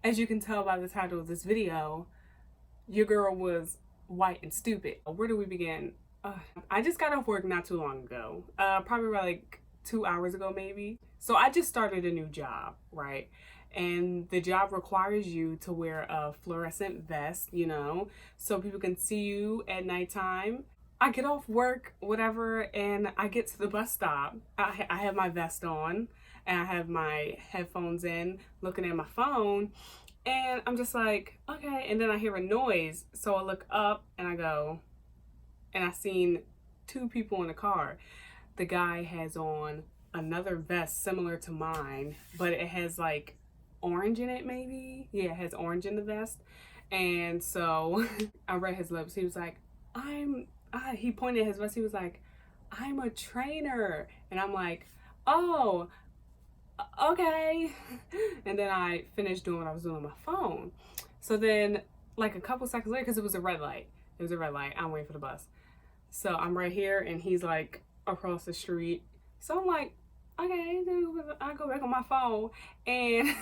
As you can tell by the title of this video, your girl was white and stupid. Where do we begin? I just got off work not too long ago, probably like 2 hours ago maybe. So I just started a new job, right? And the job requires you to wear a fluorescent vest, you know, so people can see you at nighttime. I get off work, whatever, and I get to the bus stop. I have my vest on and I have my headphones in, looking at my phone, and I'm just like, okay. And then I hear a noise, so I look up and I go, and I seen two people in the car. The guy has on another vest similar to mine, but it has like orange in it, maybe. Yeah, it has orange in the vest. And so I read his lips. He was like, he pointed at his vest. He was like, I'm a trainer. And I'm like, oh, okay. And then I finished doing what I was doing on my phone. So then, like a couple seconds later, because it was a red light. It was a red light. I'm waiting for the bus. So I'm right here, and he's like across the street. So I'm like, okay, then I go back on my phone, and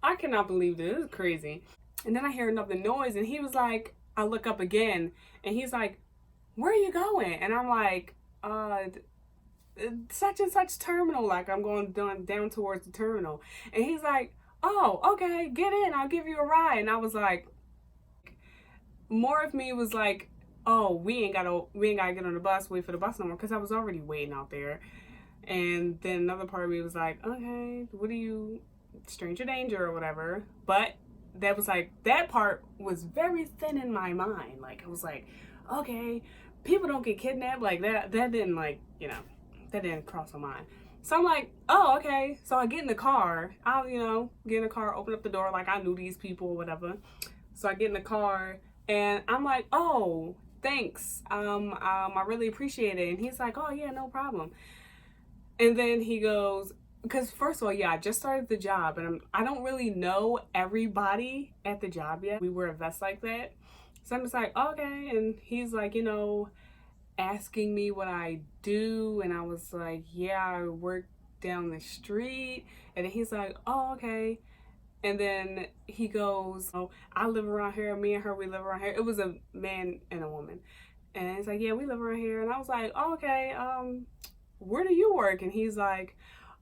I cannot believe this. This is crazy. And then I hear another noise, and he was like, I look up again, and he's like, where are you going? And I'm like, such and such terminal. Like, I'm going down towards the terminal. And he's like, oh, okay, get in. I'll give you a ride. And I was like, more of me was like, oh, we ain't gotta get on the bus, wait for the bus no more, because I was already waiting out there. And then another part of me was like, okay, what are you, stranger danger or whatever. But that was like, that part was very thin in my mind. Like, I was like, okay, people don't get kidnapped. Like, that didn't, like, you know, that didn't cross my mind. So I'm like, oh, okay. So I get in the car. I'll, you know, get in the car, open up the door like I knew these people or whatever. So I get in the car, and I'm like, oh, thanks. I really appreciate it. And he's like, oh, yeah, no problem. And then he goes, because first of all, yeah, I just started the job, and I don't really know everybody at the job yet. We wear a vest like that. So I'm just like, okay. And he's like, you know, asking me what I do. And I was like, yeah, I work down the street. And then he's like, oh, okay. And then he goes, oh, I live around here. Me and her, we live around here. It was a man and a woman. And he's like, yeah, we live around here. And I was like, oh, okay, where do you work? And he's like,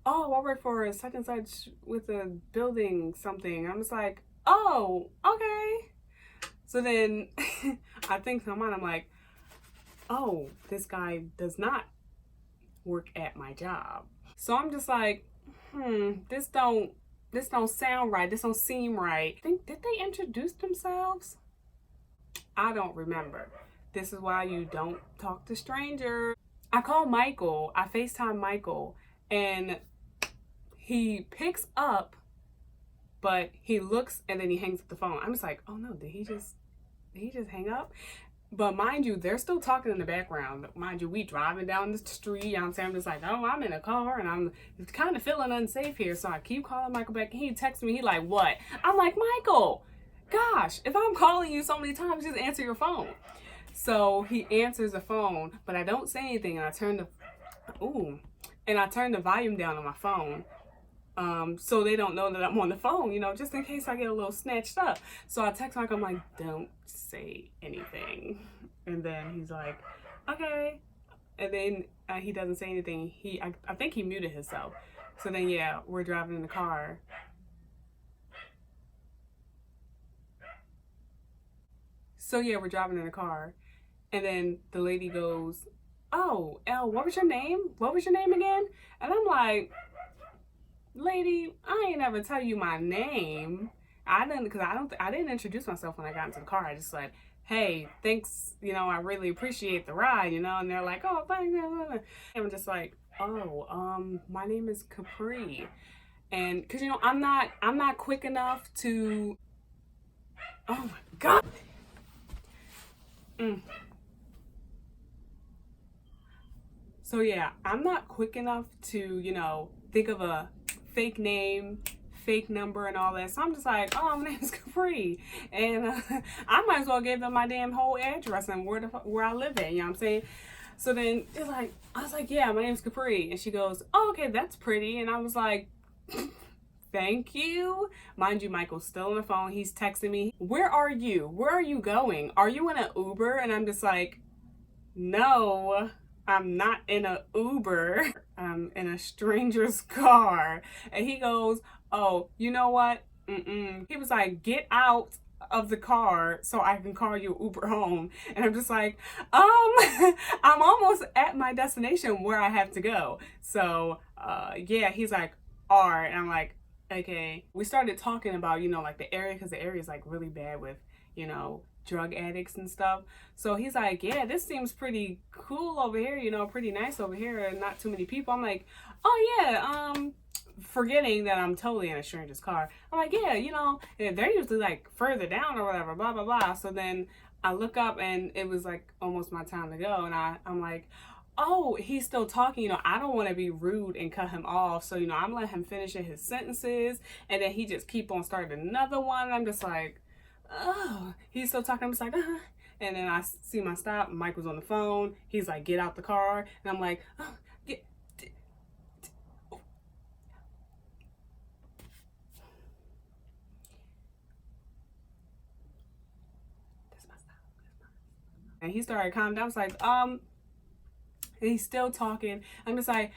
oh, I work for such and such with a building something. I'm just like, oh, okay. So then I think in my mind, I'm like, oh, this guy does not work at my job. So I'm just like, this don't sound right. This don't seem right. Did they introduce themselves? I don't remember. This is why you don't talk to strangers. I call Michael. I FaceTime Michael, and he picks up, but he looks and then he hangs up the phone. I'm just like, oh no, did he just hang up? But mind you, they're still talking in the background. Mind you, we driving down the street. You know what I'm saying? I'm just like, oh, I'm in a car and I'm kind of feeling unsafe here. So I keep calling Michael back, and he texts me. He like, what? I'm like, Michael, gosh, if I'm calling you so many times, just answer your phone. So he answers the phone, but I don't say anything, and I turn the volume down on my phone. So they don't know that I'm on the phone, you know, just in case I get a little snatched up. So I text Mike, I'm like, don't say anything. And then he's like, okay. And then he doesn't say anything. I think he muted himself. So then, yeah, we're driving in the car. So yeah, we're driving in the car. And then the lady goes, oh, Elle, what was your name? What was your name again? And I'm like, lady, I ain't never tell you my name. I didn't introduce myself when I got into the car. I just said, hey, thanks, you know, I really appreciate the ride, you know. And they're like, oh, thanks. And I'm just like, oh, my name is Capri. And because, you know, I'm not quick enough to, oh my God. So yeah, I'm not quick enough to, you know, think of a fake name, fake number, and all that. So I'm just like, oh, my name is Capri, and I might as well give them my damn whole address and where I live at. You know what I'm saying? So then it's like, I was like, yeah, my name's Capri. And she goes, oh, okay, that's pretty. And I was like, thank you. Mind you, Michael's still on the phone. He's texting me, where are you? Where are you going? Are you in an Uber? And I'm just like, no, I'm not in an Uber. I'm in a stranger's car. And he goes, oh, you know what? He was like, get out of the car so I can call you Uber home. And I'm just like, I'm almost at my destination where I have to go. So, yeah, he's like, all right. And I'm like, okay. We started talking about, like the area, because the area is like really bad with, drug addicts and stuff. So he's like, yeah, this seems pretty cool over here, pretty nice over here, and not too many people. I'm like, oh yeah, forgetting that I'm totally in a stranger's car. I'm like, yeah, they're usually like further down or whatever, blah, blah, blah. So then I look up and it was like almost my time to go. And I'm like, oh, he's still talking. I don't want to be rude and cut him off. So, I'm letting him finish his sentences. And then he just keep on starting another one. And I'm just like, oh, he's still talking. I'm just like, And then I see my stop. Michael's on the phone. He's like, get out the car. And I'm like, oh, get. And he started calming down. I was like, and he's still talking. I'm just like,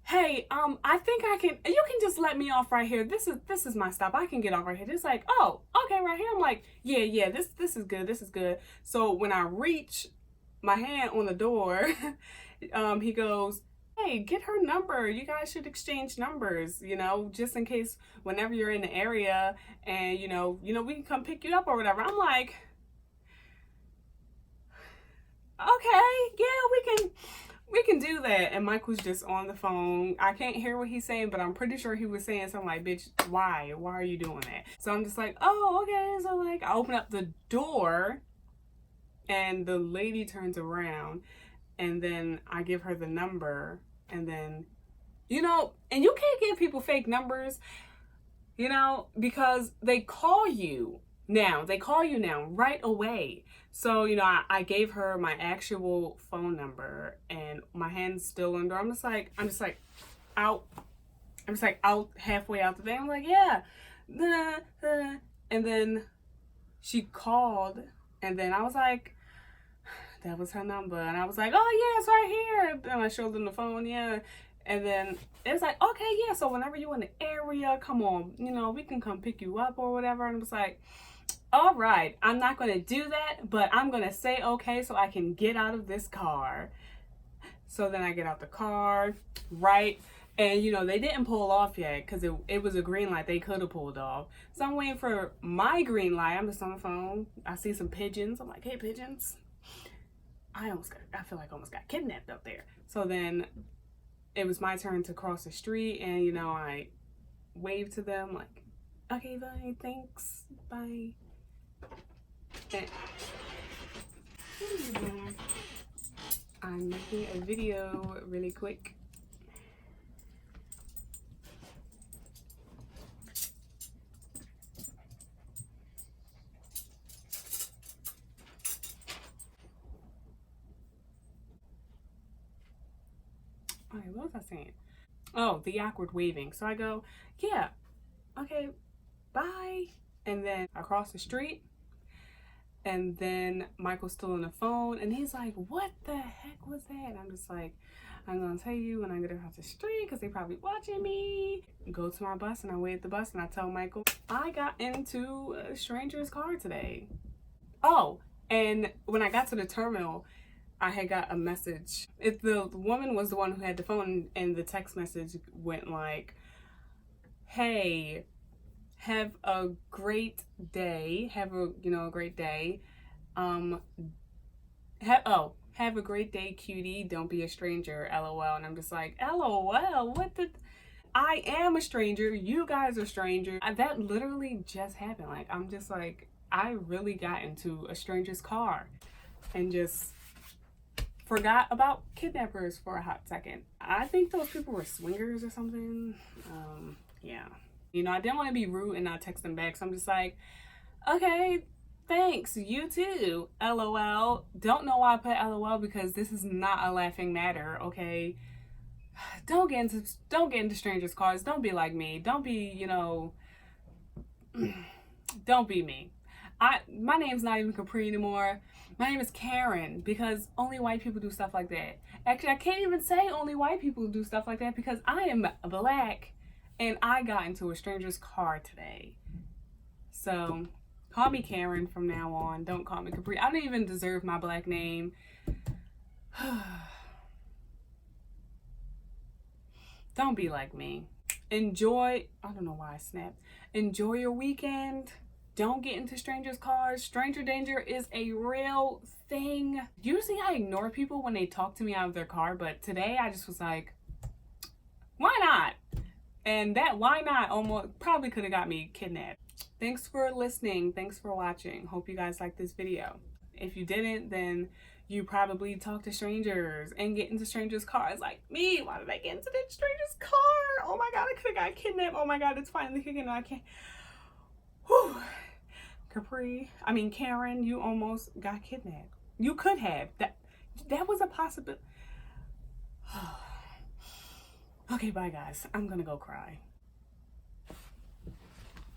hey, I think you can just let me off right here. This is my stop. I can get off right here. It's like, oh, okay, right here. I'm like, yeah, this is good. This is good. So when I reach my hand on the door, he goes, hey, get her number. You guys should exchange numbers, just in case whenever you're in the area and, we can come pick you up or whatever. I'm like, okay, yeah, we can do that. And Michael's just on the phone. I can't hear what he's saying, but I'm pretty sure he was saying something like, bitch, why are you doing that? So I'm just like, oh, okay. So like I open up the door and the lady turns around and then I give her the number, and then and you can't give people fake numbers, because they call you now right away. So, I gave her my actual phone number and my hand's still under. I'm just like out. I'm just like out halfway out the thing. I'm like, yeah. And then she called and then I was like, that was her number. And I was like, oh yeah, it's right here. And I showed them the phone, yeah. And then it was like, okay, yeah, so whenever you're in the area, come on, we can come pick you up or whatever. And I was like, all right, I'm not going to do that, but I'm going to say okay so I can get out of this car. So then I get out the car, right? And, they didn't pull off yet because it was a green light. They could have pulled off. So I'm waiting for my green light. I'm just on the phone. I see some pigeons. I'm like, hey, pigeons. I feel like I almost got kidnapped up there. So then it was my turn to cross the street and, I waved to them like, okay, bye, thanks, bye. And I'm making a video really quick. Okay, what was I saying? Oh, the awkward waving. So I go, yeah, okay, bye. And then I cross the street. And then Michael's still on the phone. And he's like, what the heck was that? And I'm just like, I'm going to tell you when I get across the street because they probably watching me. Go to my bus and I wait at the bus and I tell Michael, I got into a stranger's car today. Oh, and when I got to the terminal, I had got a message. If the woman was the one who had the phone, and the text message went like, hey, have a great day. Have a great day. Have a great day, cutie. Don't be a stranger, LOL. And I'm just like, LOL, I am a stranger. You guys are strangers. That literally just happened. Like, I'm just like, I really got into a stranger's car and just forgot about kidnappers for a hot second. I think those people were swingers or something. Yeah. I didn't want to be rude and not text them back. So I'm just like, okay, Thanks, you too. LOL. Don't know why I put LOL because this is not a laughing matter, okay? Don't get into strangers' cars. Don't be like me. Don't be, don't be me. My name's not even Capri anymore. My name is Karen because only white people do stuff like that. Actually, I can't even say only white people do stuff like that because I am black and I got into a stranger's car today. So, call me Karen from now on. Don't call me Capri. I don't even deserve my black name. Don't be like me. Enjoy, I don't know why I snapped. Enjoy your weekend. Don't get into strangers' cars. Stranger danger is a real thing. Usually I ignore people when they talk to me out of their car, but today I just was like, why not? And that why not almost probably could have got me kidnapped. Thanks for listening. Thanks for watching. Hope you guys liked this video. If you didn't, then you probably talk to strangers and get into strangers' cars like me. Why did I get into the stranger's car? Oh my god, I could have got kidnapped. Oh my god, it's finally kicking. I can't. Whew. Karen, you almost got kidnapped. You could have. That was a possibility. Okay, bye guys. I'm gonna go cry.